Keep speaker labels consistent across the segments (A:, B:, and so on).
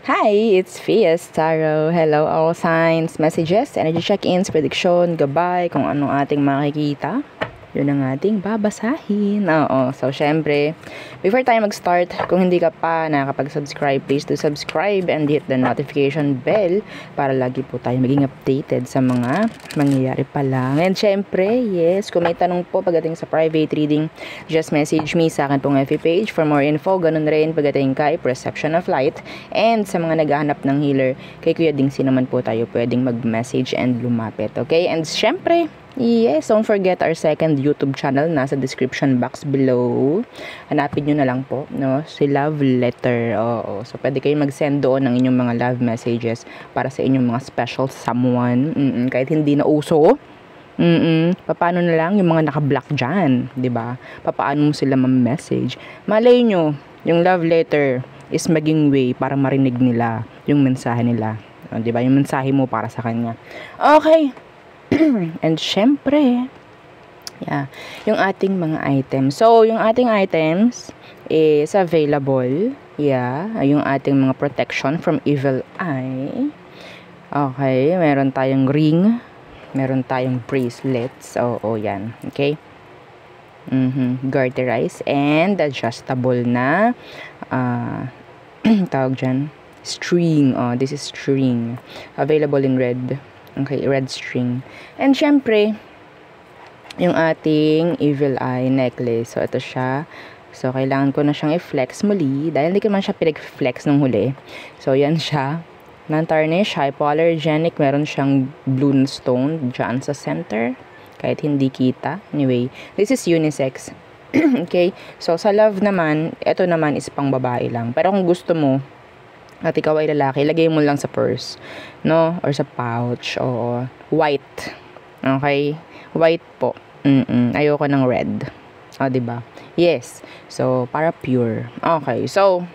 A: Hi, it's Fias Tarot. Hello, all signs, messages, energy check-ins, prediction, gabay, kung anong ating makikita. Yun ang ating babasahin. Oo, so syempre, before tayo mag-start, kung hindi ka pa nakakapag-subscribe, please do subscribe and hit the notification bell para lagi po tayo maging updated sa mga mangyayari pa lang. And syempre, yes, kung may tanong po pagdating sa private reading, just message me sa akin pong FB page for more info. Ganun rin pagdating kay Perception of Light. And sa mga naghahanap ng healer, kay Kuya Dingsi naman po tayo pwedeng mag-message and lumapit. Okay? And syempre, yes, don't forget our second YouTube channel, nasa description box below. Hanapin nyo na lang po, no? Si Love Letter. Oo. So, pwede kayo mag-send doon ng inyong mga love messages para sa inyong mga special someone. Kahit hindi na uso. Paano na lang yung mga naka-block dyan, 'di ba? Paano mo sila ma-message? Malay nyo, yung love letter is maging way para marinig nila yung mensahe nila. 'Di ba? Yung mensahe mo para sa kanya. Okay. And syempre, yeah, yung ating mga items. So, yung ating items is available. Yeah, yung ating mga protection from evil eye. Okay, meron tayong ring. Meron tayong bracelets. Oo, yan. Okay. Garterize and adjustable na tawag dyan, string. Oh, this is string. Available in red. Okay, red string. And syempre, yung ating evil eye necklace. So, ito siya. So, kailangan ko na siyang i-flex muli. Dahil hindi ko man siya pinag-flex nung huli. So, yan siya. Non-tarnish, hypoallergenic. Meron siyang blue stone dyan sa center. Kahit hindi kita. Anyway, this is unisex. Okay? So, sa love naman, ito naman is pang babae lang. Pero kung gusto mo, at ikaw ay lalaki, lagay mo lang sa purse, no? Or sa pouch, o white. Okay? White po. Ayoko ng red. O, diba? Yes. So, para pure. Okay. So,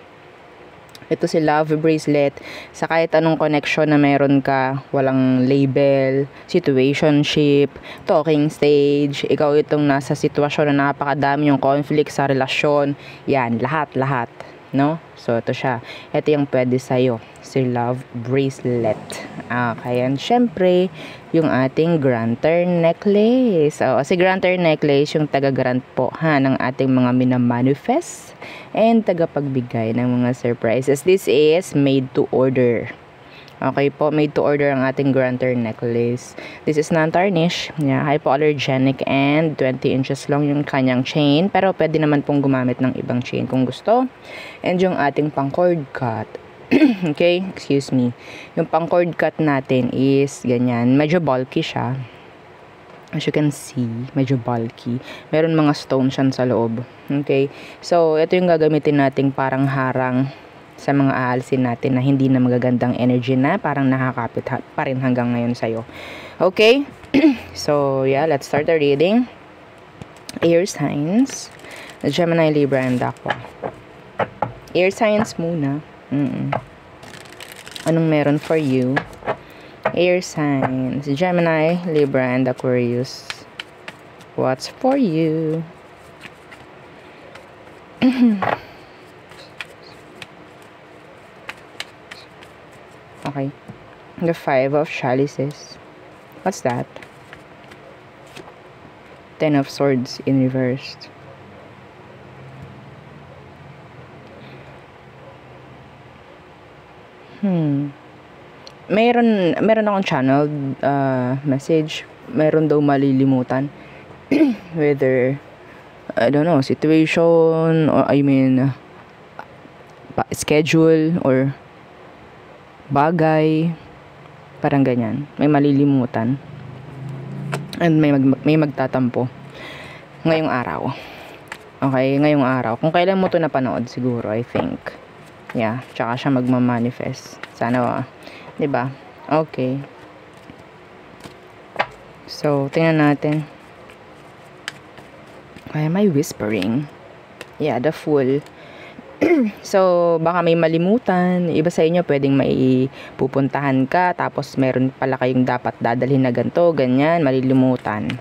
A: ito si love bracelet. Sa kahit anong connection na meron ka, walang label, situationship, talking stage, ikaw itong nasa sitwasyon na napakadami yung conflict sa relasyon, yan, lahat. No? So, ito siya. Ito yung pwede sa'yo. Si love bracelet. Okay. And syempre, yung ating granter necklace. Si granter necklace, yung taga-grant po ng ating mga minamanifest and tagapagbigay ng mga surprises. This is made to order. Okay po, made to order ang ating granter necklace. This is non-tarnish. Yeah, hypoallergenic and 20 inches long yung kanyang chain. Pero pwede naman pong gumamit ng ibang chain kung gusto. And yung ating pang-cord cut. Okay, excuse me. Yung pang-cord cut natin is ganyan. Medyo bulky siya. As you can see, medyo bulky. Meron mga stones siya sa loob. Okay, so ito yung gagamitin nating parang harang sa mga aalsin natin na hindi na magagandang energy na parang nakakapit pa rin hanggang ngayon sa'yo. Okay? So, yeah, let's start the reading. Air signs. Gemini, Libra, and Aqua. Air signs muna. Anong meron for you? Air signs. Gemini, Libra, and Aquarius. What's for you? Okay. The 5 of chalices. What's that? 10 of swords in reversed. Meron akong channel message. Meron daw malilimutan. Whether, I don't know, situation, or I mean, schedule, or bagay, parang ganyan. May malilimutan and may magtatampo ngayong araw. Okay, ngayong araw. Kung kailan mo to napanood siguro, I think. Yeah, tsaka siya magmamanifest. Sana, 'di ba? Okay. So, tingnan natin. Why am I whispering? Yeah, the Fool. So, baka may malimutan. Iba sa inyo, pwedeng may pupuntahan ka, tapos meron pala kayong dapat dadalhin na ganito, ganyan, malilimutan.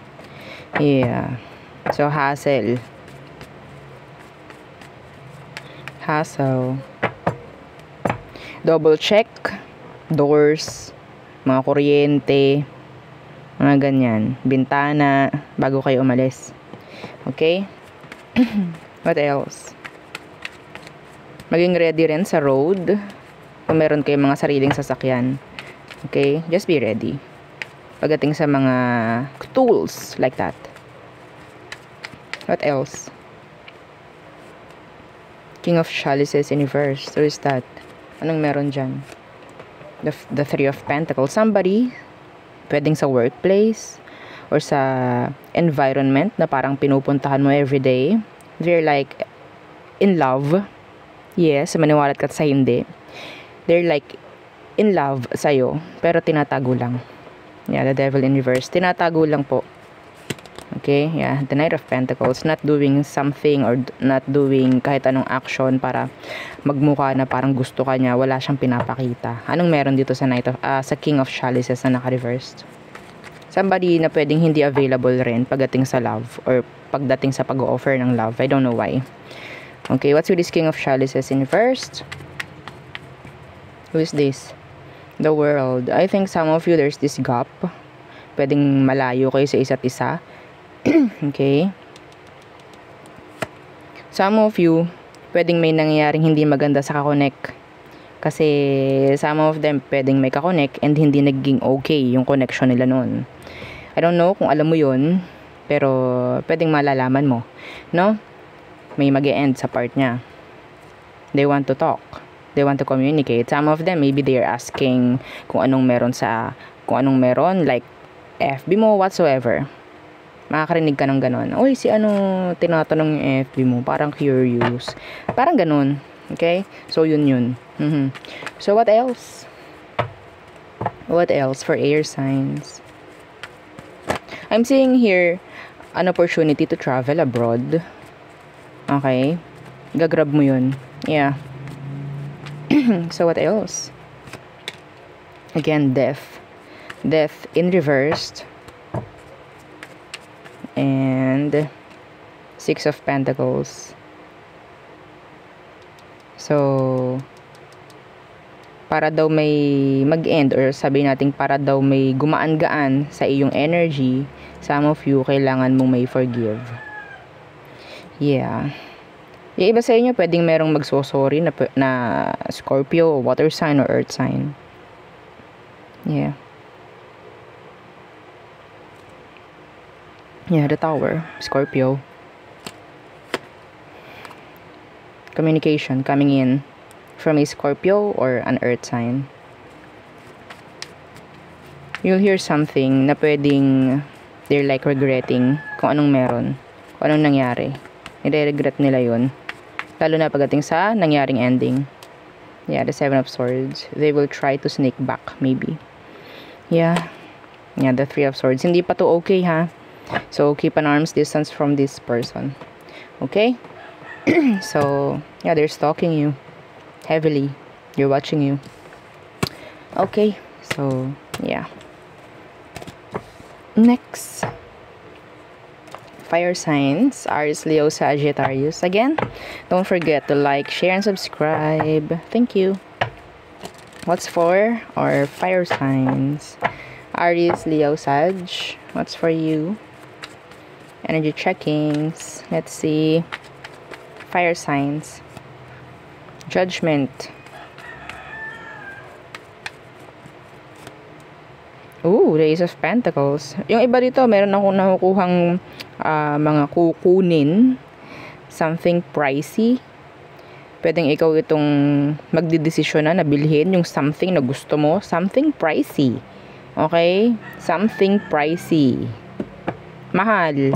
A: Yeah. So, hassle. double check doors, mga kuryente, mga ganyan, bintana, bago kayo umalis. Okay? What else? Maging ready rin sa road kung meron kayong mga sariling sasakyan. Okay? Just be ready pagdating sa mga tools like that. What else? King of Chalices in reverse. So is that? Anong meron dyan? The Three of Pentacles. Somebody, pwedeng sa workplace or sa environment na parang pinupuntahan mo everyday. They're like in love. Yes, maniwalat ka sa hindi. They're like in love sa'yo, pero tinatago lang. Yeah, the Devil in reverse. Tinatago lang po. Okay, yeah, the Knight of Pentacles, not doing something or not doing kahit anong action para magmukha na parang gusto ka niya, wala siyang pinapakita. Anong meron dito sa sa King of Chalices na naka-reversed? Somebody na pwedeng hindi available rin pagdating sa love or pagdating sa pag-offer ng love. I don't know why. Okay, what's with this King of Chalices in reversed? Who is this? The World. I think some of you, there's this gap. Pwedeng malayo kayo sa isa't isa. Okay. Some of you, pwedeng may nangyayaring hindi maganda sa kakonek. Kasi some of them pwedeng may kakonek and hindi naging okay yung connection nila noon. I don't know kung alam mo yun, pero pwedeng malalaman mo. No? May mag-e-end sa part niya. They want to talk. They want to communicate. Some of them, maybe they're asking kung anong meron, like FB mo, whatsoever. Makakarinig ka ng ganon. Uy, si ano, tinatanong yung FB mo. Parang curious. Parang ganon. Okay? So, yun. So, what else? What else for air signs? I'm seeing here an opportunity to travel abroad. Okay? Gagrab mo yun. Yeah. So, what else? Again, death. Death in reversed. And Six of Pentacles. So, para daw may mag-end or sabihin natin para daw may gumaan-gaan sa iyong energy, some of you kailangan mong may forgive. Yeah. Yung iba sa inyo, pwedeng merong magsosorry na Scorpio, water sign, or earth sign. Yeah. Yeah, the Tower, Scorpio. Communication coming in from a Scorpio or an earth sign. You'll hear something na pwedeng they're like regretting kung anong meron, kung anong nangyari. Nire-regret nila yun. Lalo na pagdating sa nangyaring ending. Yeah, the Seven of Swords. They will try to sneak back, maybe. Yeah. Yeah, the Three of Swords. Hindi pa to okay, ha? So, keep an arm's distance from this person. Okay? So, yeah, they're stalking you. Heavily. They're watching you. Okay. So, yeah. Next. Fire signs. Aries, Leo, Sagittarius. Again, don't forget to like, share, and subscribe. Thank you. What's for our fire signs? Aries, Leo, Sag. What's for you? Energy checkings. Let's see. Fire signs. Judgment. Ooh, the Ace of Pentacles. Yung iba dito, meron akong nakukuhang mga kukunin. Something pricey. Pwedeng ikaw itong magdidesisyon na bilhin yung something na gusto mo. Something pricey. Okay? Something pricey. Mahal.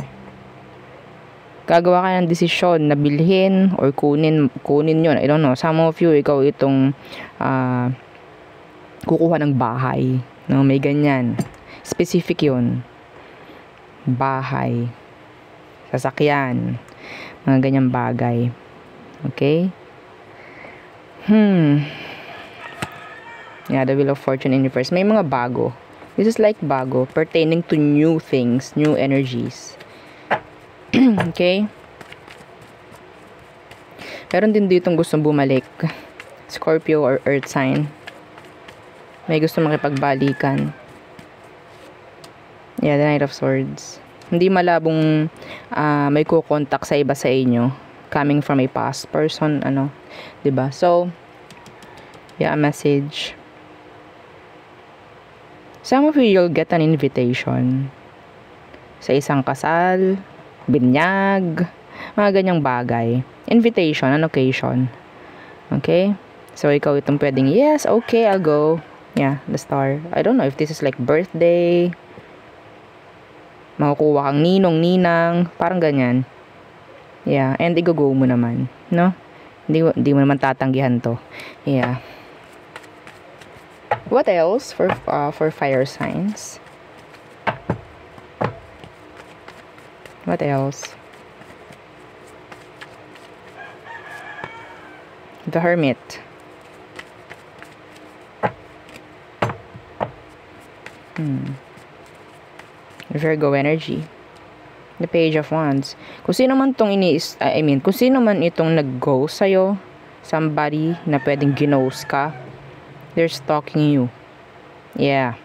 A: Gagawa ka ng desisyon na bilhin or kunin yun. I don't know. Some of you, ikaw itong kukuha ng bahay. No, may ganyan. Specific yun. Bahay. Sasakyan. Mga ganyang bagay. Okay? Yeah, the Wheel of Fortune in reverse. May mga bago. This is like bago. Pertaining to new things. New energies. Okay? Meron din ditong gustong bumalik. Scorpio or earth sign. May gusto makipagbalikan. Yeah, the Knight of Swords. Hindi malabong may kukontak sa iba sa inyo. Coming from a past person, ano. 'Di ba? So, yeah, a message. Some of you, you'll get an invitation sa isang kasal, binyag, mga ganyang bagay. Invitation, an occasion. Okay? So, ikaw itong pwedeng, yes, okay, I'll go. Yeah, the star. I don't know if this is like birthday, makukuha kang ninong, ninang, parang ganyan. Yeah, and i-go mo naman, no? Hindi mo naman tatanggihan to. Yeah. What else for fire signs? What else? The Hermit. Virgo energy. The Page of Wands. Kung sino man tong kung sino man itong nag-go sa'yo, somebody na pwedeng ginost ka, they're stalking you. Yeah.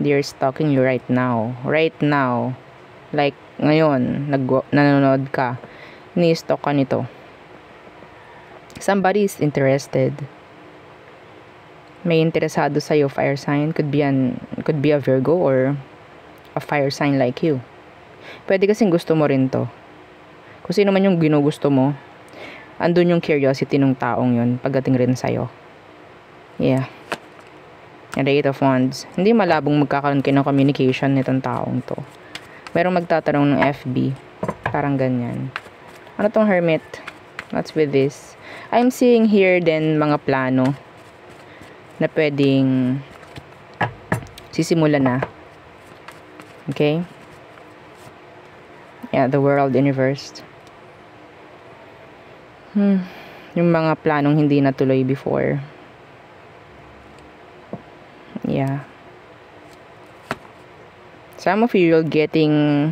A: They're stalking you right now. Right now. Like, ngayon, nanonood ka. Ni-stalk ka nito. Somebody is interested. May interesado sa'yo, fire sign. Could be a Virgo or a fire sign like you. Pwede kasing gusto mo rin to. Kung sino man yung ginugusto mo, andun yung curiosity ng taong yun pagdating rin sa'yo. Yeah. And the Eight of Wands. Hindi malabong magkakaroon kayo ng communication nitong taong to. Merong magtatanong ng FB. Parang ganyan. Ano tong Hermit? What's with this? I'm seeing here din mga plano na pwedeng sisimula na. Okay? Yeah, the world, universe. Yung mga planong hindi natuloy before. Yeah. Some of you are getting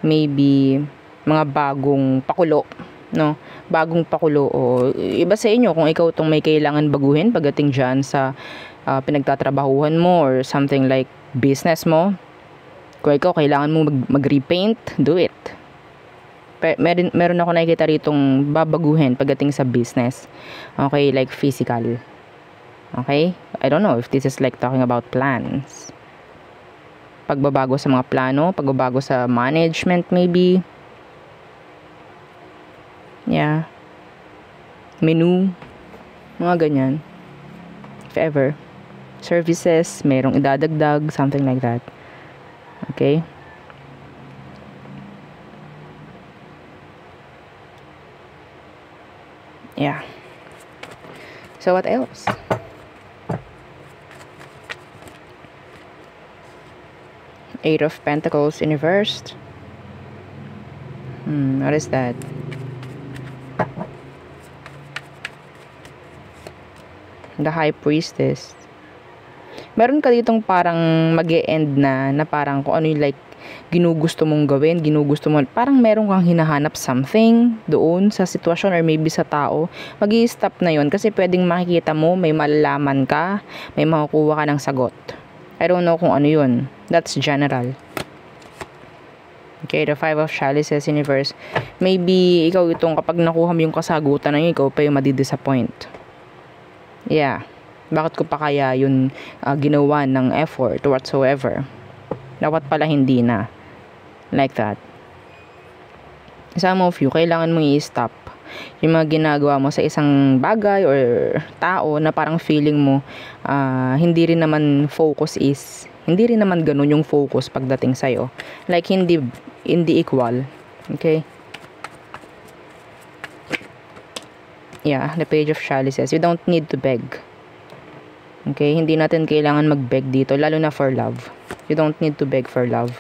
A: maybe mga bagong pakulo, no? Bagong pakulo o iba sa inyo kung ikaw tong may kailangan baguhin pagdating dyan sa pinagtatrabahuhan mo or something like business mo. Kung ikaw kailangan mo mag-repaint, do it. Meron ako nakikita ritong babaguhin pagdating sa business. Okay, like physical. Okay? I don't know if this is like talking about plans. Pagbabago sa mga plano, pagbabago sa management maybe. Yeah. Menu. Mga ganyan. If ever. Services, merong idadagdag, something like that. Okay? Yeah. So what else? Eight of Pentacles inversed. What is that? The High Priestess. Meron ka ditong parang mag-e-end na parang kung ano yung like ginugusto mong gawin, parang meron kang hinahanap something doon sa sitwasyon or maybe sa tao. Mag-i-stop na yon kasi pwedeng makikita mo, may malalaman ka, may makukuha ka ng sagot. I don't know kung ano yun. That's general. Okay, the Five of Chalices universe. Maybe ikaw itong kapag nakuha mo yung kasagutan na yun, ikaw pa yung madi-disappoint. Yeah. Bakit ko pa kaya yun ginawa ng effort whatsoever? Dapat pala hindi na. Like that. Some of you, kailangan mo i-stop yung mga ginagawa mo sa isang bagay or tao na parang feeling mo hindi rin naman ganun yung focus pagdating sa'yo. Like, hindi equal. Okay? Yeah, the Page of Chalices. You don't need to beg. Okay? Hindi natin kailangan mag-beg dito, lalo na for love. You don't need to beg for love.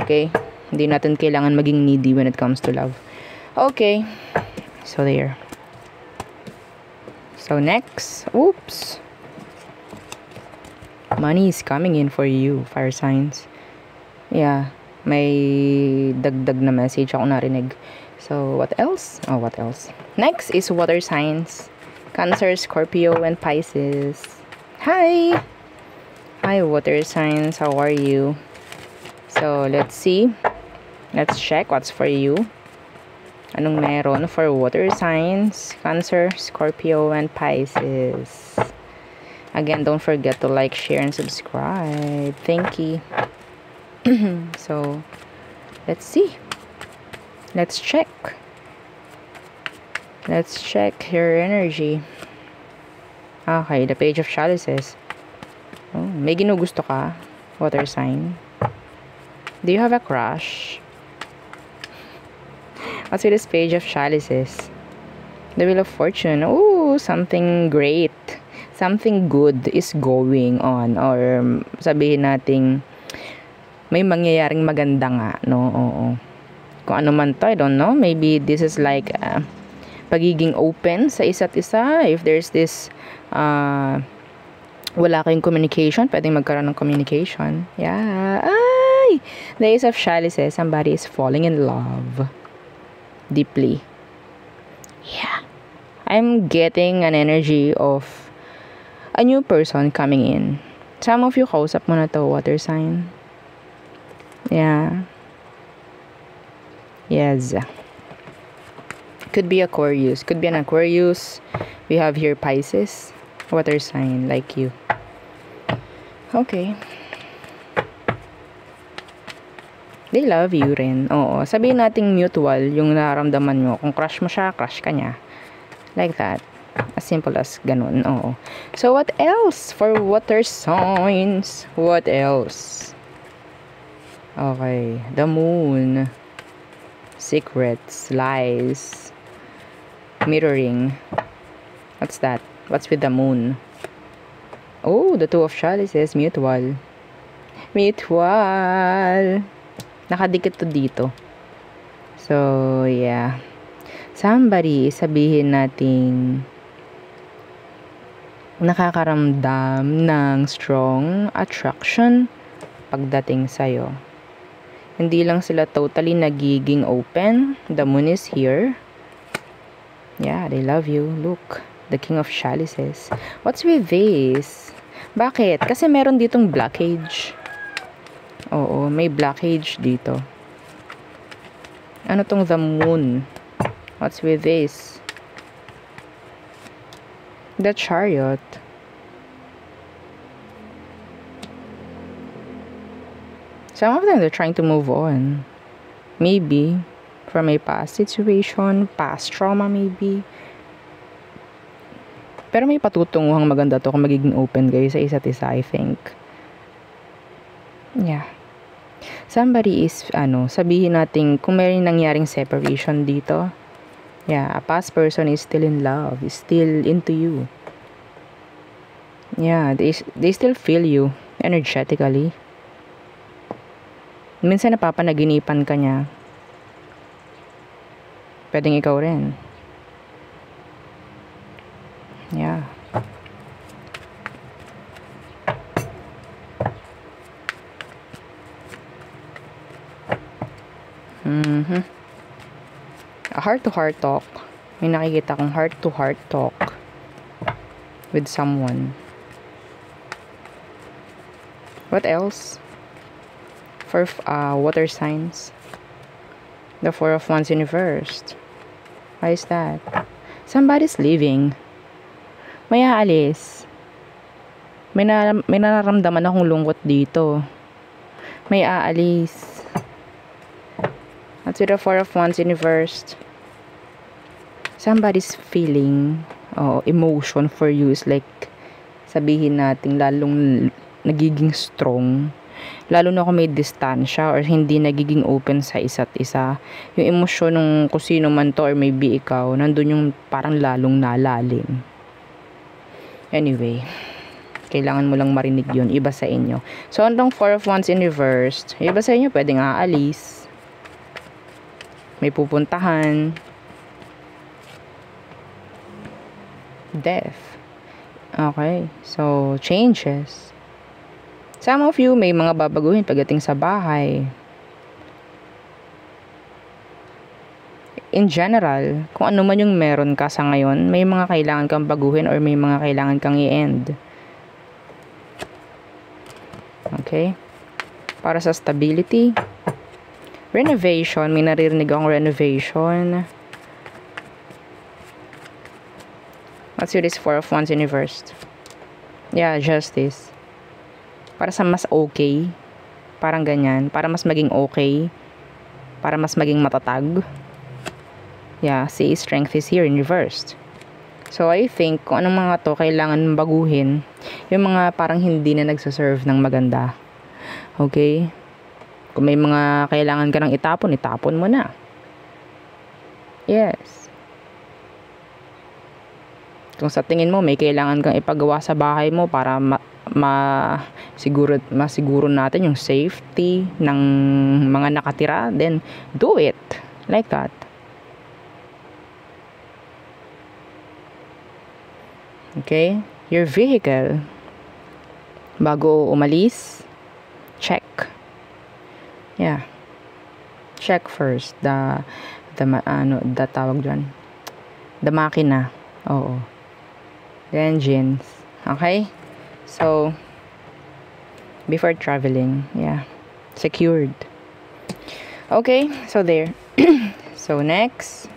A: Okay? Hindi natin kailangan maging needy when it comes to love. Okay. So, there. So, next. Oops. Money is coming in for you, fire signs. Yeah. May dagdag na message ako narinig. So, what else? Oh, what else? Next is water signs. Cancer, Scorpio, and Pisces. Hi! Hi, water signs. How are you? So, let's see. Let's check what's for you. Anong meron for water signs? Cancer, Scorpio, and Pisces. Again, don't forget to like, share, and subscribe. Thank you. So, let's see. Let's check. Let's check your energy. Okay, the Page of Chalices. Oh, may ginugusto ka? Water sign. Do you have a crush? What's with this Page of Chalices? The Wheel of Fortune. Oh, something great. Something good is going on. Or sabihin nating may mangyayaring maganda nga. No, oo. Kung ano man to, I don't know. Maybe this is like pagiging open sa isa't isa. If there's this wala kayong communication, pwedeng magkaroon ng communication. Yeah. Ay! The Ace of Chalices. Somebody is falling in love. Deeply. Yeah. I'm getting an energy of a new person coming in. Some of you, kausap mo na to, water sign. Yeah. Yes. Could be Aquarius. Could be an Aquarius. We have here Pisces. Water sign like you. Okay. They love you rin. Oo. Sabihin nating mutual yung nararamdaman mo. Kung crush mo siya, crush ka niya. Like that. As simple as ganun. Oo. So, what else for water signs? What else? Okay. The moon. Secrets. Lies. Mirroring. What's that? What's with the moon? Oh, the Two of Chalices. Mutual. Mutual. Nakadikit to dito. So, yeah. Somebody, sabihin nating nakakaramdam ng strong attraction pagdating sa'yo. Hindi lang sila totally nagiging open. The moon is here. Yeah, they love you. Look, the King of Chalices. What's with this? Bakit? Kasi meron ditong blockage. Oo, may blockage dito. Ano tong the moon? What's with this? The Chariot. Some of them, they're trying to move on. Maybe from a past situation, past trauma maybe. Pero may patutunguhang maganda to kung magiging open kayo sa isa't isa, I think. Yeah. Somebody is, sabihin natin, kung may nangyaring separation dito, yeah, a past person is still in love, is still into you. Yeah, they still feel you energetically. Minsan napapanaginipan ka niya. Pwedeng ikaw rin. Yeah. A heart-to-heart talk. May nakikita kong heart-to-heart talk with someone. What else? For water signs. The Four of Wands in reversed. Why is that? Somebody's leaving. May aalis. May nararamdaman akong lungkot dito. May aalis. At with the Four of Wands in reversed. Somebody's feeling emotion for you is like, sabihin natin, lalong nagiging strong. Lalo na kung may distansya or hindi nagiging open sa isa't isa. Yung emosyon ng kung sino man to or maybe ikaw, nandun yung parang lalong nalalim. Anyway, kailangan mo lang marinig yun. Iba sa inyo. So, andong Four of Wands in reversed. Iba sa inyo, pwedeng aalis. May pupuntahan. Death. Okay. So, changes. Some of you, may mga babaguhin pagdating sa bahay. in general, kung ano man yung meron ka sa ngayon, may mga kailangan kang baguhin or may mga kailangan kang i-end. Okay? Para sa stability, renovation, may naririnig akong renovation. Let's do this Four of Wands in reverse. Yeah, justice. Para sa mas okay. Parang ganyan. Para mas maging okay. Para mas maging matatag. Yeah, see, strength is here in reversed. So, I think, kung anong mga to kailangan baguhin, yung mga parang hindi na nagsaserve ng maganda. Okay? Kung may mga kailangan ka nang itapon, itapon mo na. Yes. Kung sa tingin mo, may kailangan kang ipagawa sa bahay mo para masiguro natin yung safety ng mga nakatira, then do it like that. Okay, your vehicle, bago umalis, check. Yeah, check first the tawag dyan, the makina. Oo, the engines. Okay, so before traveling, yeah, secured. Okay, so there. So next,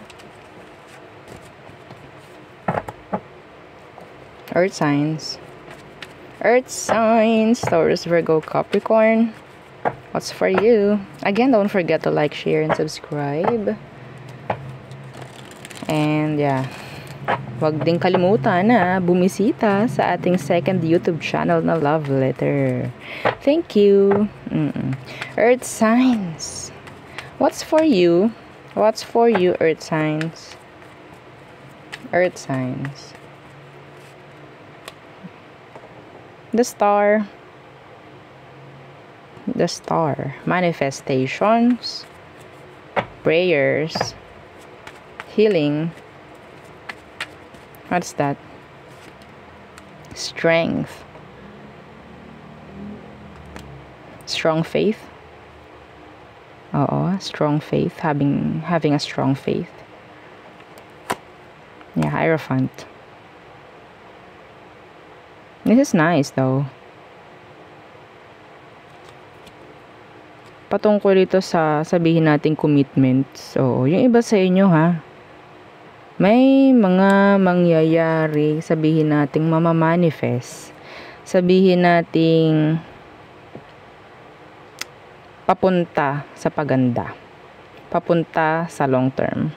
A: earth signs. Earth signs, Taurus, Virgo, Capricorn. What's for you? Again, don't forget to like, share, and subscribe. And yeah, wag din kalimutan na bumisita sa ating second YouTube channel na Love Letter. Thank you. Earth signs. What's for you? What's for you, Earth signs? Earth signs. The star. The star. Manifestations. Prayers. Healing. What's that? Strength. Strong faith. Oo, strong faith. Having a strong faith. Yeah, Hierophant. This is nice though. Patungkol ito sa sabihin nating commitment. So, yung iba sa inyo ha, may mga mangyayari, sabihin nating mamamanifest. Sabihin nating papunta sa paganda. Papunta sa long term.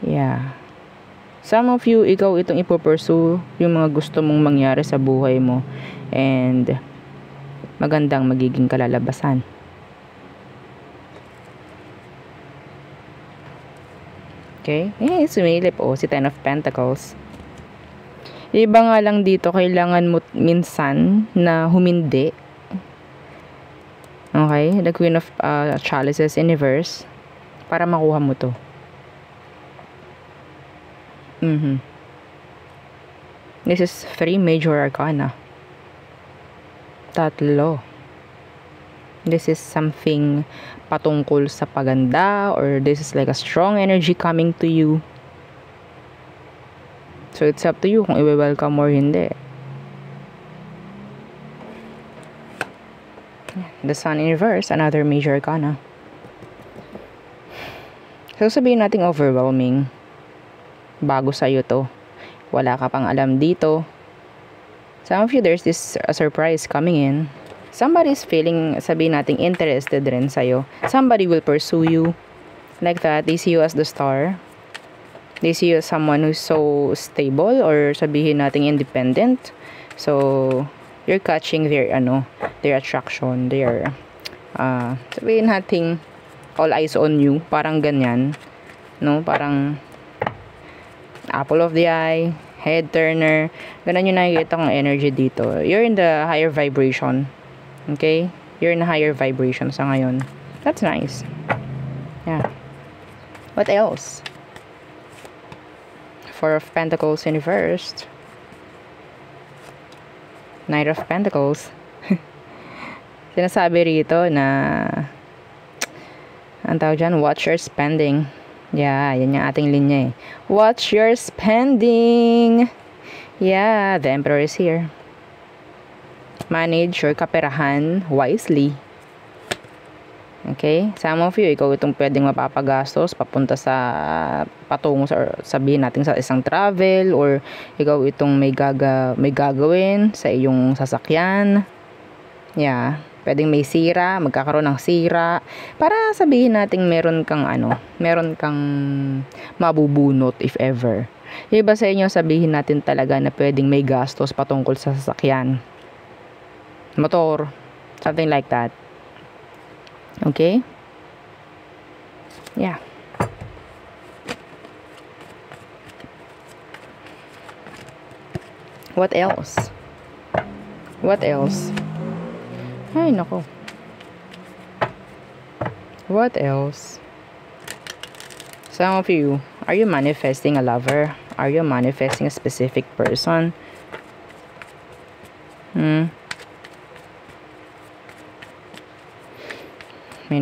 A: Yeah. Some of you, ikaw itong ipopursue yung mga gusto mong mangyari sa buhay mo. And magandang magiging kalalabasan. Okay? Sumilip. Si Ten of Pentacles. Iba nga lang dito, kailangan mo minsan na humindi. Okay? The Queen of Chalices in reverse. Para makuha mo to. This is 3 major arcana. 3. This is something patungkol sa paganda, or this is like a strong energy coming to you. So it's up to you kung i-welcome or hindi. The Sun in reverse, another major arcana. So sabihin natin overwhelming. Bago sa'yo to. Wala ka pang alam dito. Some of you, there's this surprise coming in. Somebody's feeling, sabihin natin, interested rin sa'yo. Somebody will pursue you. Like that. They see you as the star. They see you as someone who's so stable, or sabihin natin independent. So, you're catching their attraction. Their, sabihin natin, all eyes on you. Parang ganyan. No? Parang apple of the eye, head turner. Ganun yung nakikita kong energy dito. You're in the higher vibration. Okay? You're in a higher vibration sa ngayon. That's nice. Yeah. What else? Four of Pentacles in reversed. Knight of Pentacles. Sinasabi rito na ang tawag dyan, watch your spending. Yeah, yan yung ating linya eh. Watch your spending. Yeah, the Emperor is here. Manage your kaperahan wisely. Okay? Some of you, ikaw itong pwedeng mapapagastos papunta sa patungo sa, sabihin natin sa isang travel, or ikaw itong may gagawin sa iyong sasakyan. Yeah. Pwedeng may sira, magkakaroon ng sira. Para sabihin natin meron kang mabubunot if ever. Yung iba sa inyo, sabihin natin talaga na pwedeng may gastos patungkol sa sasakyan. Motor. Something like that. Okay? Yeah. What else? What else? Ay, nako. What else? Some of you, are you manifesting a lover? Are you manifesting a specific person? May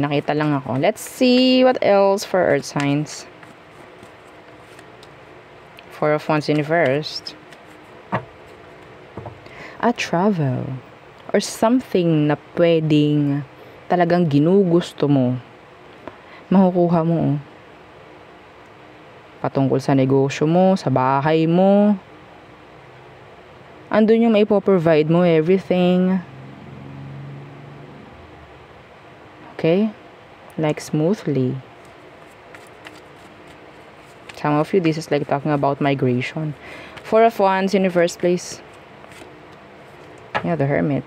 A: nakita lang ako. Let's see what else for earth signs. Four of Wands in reverse. A travel. Or something na pwedeng talagang ginugusto mo, makukuha mo. Patungkol sa negosyo mo, sa bahay mo. Andun yung maipoprovide mo everything. Okay? Like smoothly. Some of you, this is like talking about migration. Four of Wands in the first place. Yeah, the Hermit.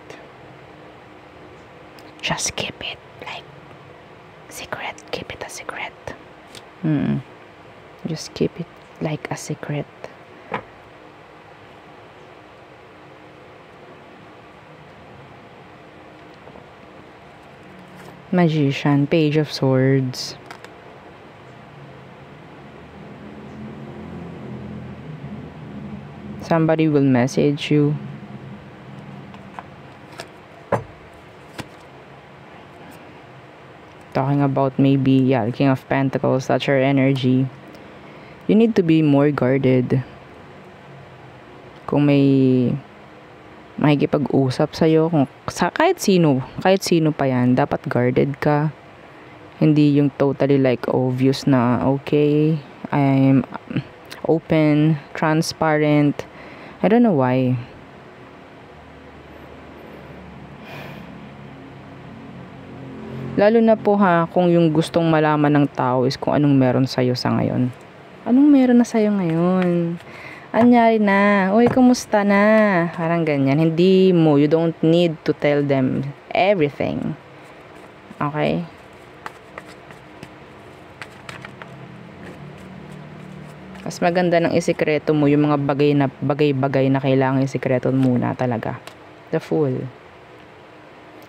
A: Just keep it like secret. Keep it a secret. Just keep it like a secret. Magician, Page of Swords. Somebody will message you. Talking about maybe, yeah, King of Pentacles, that's your energy. You need to be more guarded. Kung may makikipag-usap sa'yo, kahit sino pa yan, dapat guarded ka. Hindi yung totally like obvious na, okay, I'm open, transparent. I don't know why. Lalo na po kung yung gustong malaman ng tao is kung anong meron sa'yo sa ngayon. Anong meron na sa'yo ngayon? Anyari na? Uy, kumusta na? Parang ganyan. Hindi mo, you don't need to tell them everything. Okay? Mas maganda ng isikreto mo yung mga bagay-bagay na kailangan isikreto muna talaga. The Fool.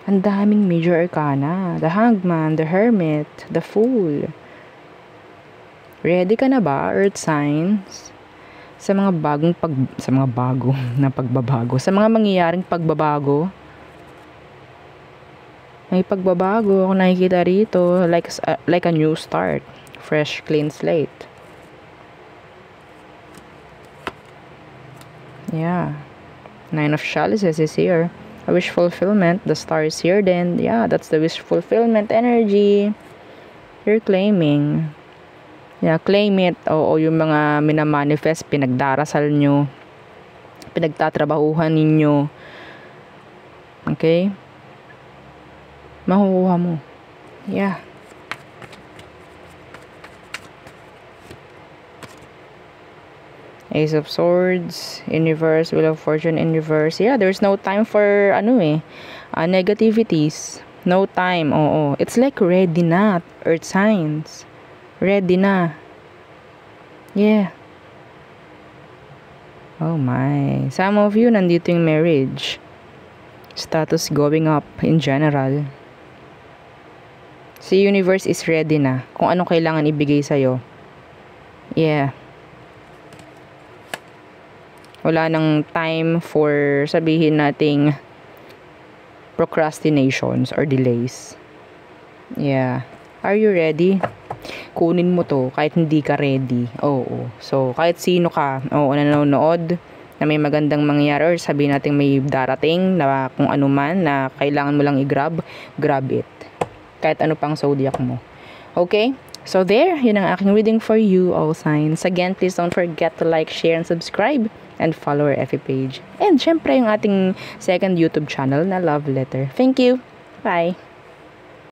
A: Ang daming major arcana. The Hangman, the Hermit, the Fool. Ready ka na ba, Earth signs? Sa mga bago na pagbabago. Sa mga mangyayaring pagbabago. May pagbabago ako nakikita rito. Like a new start. Fresh, clean slate. Yeah. Nine of Chalices is here. A wish fulfillment. The star is here then. Yeah, that's the wish fulfillment energy. You're claiming. Yeah, claim it. O yung mga minamanifest, pinagdarasal nyo. Pinagtatrabahuhan ninyo. Okay? Makukuha mo. Yeah. Ace of Swords in reverse, Wheel of Fortune in reverse. Yeah, there's no time for negativities. No time. Oo. It's like ready na, Earth signs. Ready na. Yeah. Oh my. Some of you, nandito yung marriage. Status going up in general. Si universe is ready na. Kung anong kailangan ibigay sa'yo. Yeah. Wala nang time for sabihin nating procrastinations or delays. Yeah. Are you ready? kunin mo to kahit hindi ka ready. Oo. So, kahit sino ka, nanonood, na may magandang mangyayari or sabihin natin may darating na kung ano man na kailangan mo lang i-grab, grab it. Kahit ano pang zodiac mo. Okay? So there, yun ang aking reading for you, all signs. Again, please don't forget to like, share, and subscribe. And follow our FB page. And syempre yung ating second YouTube channel na Love Letter. Thank you. Bye.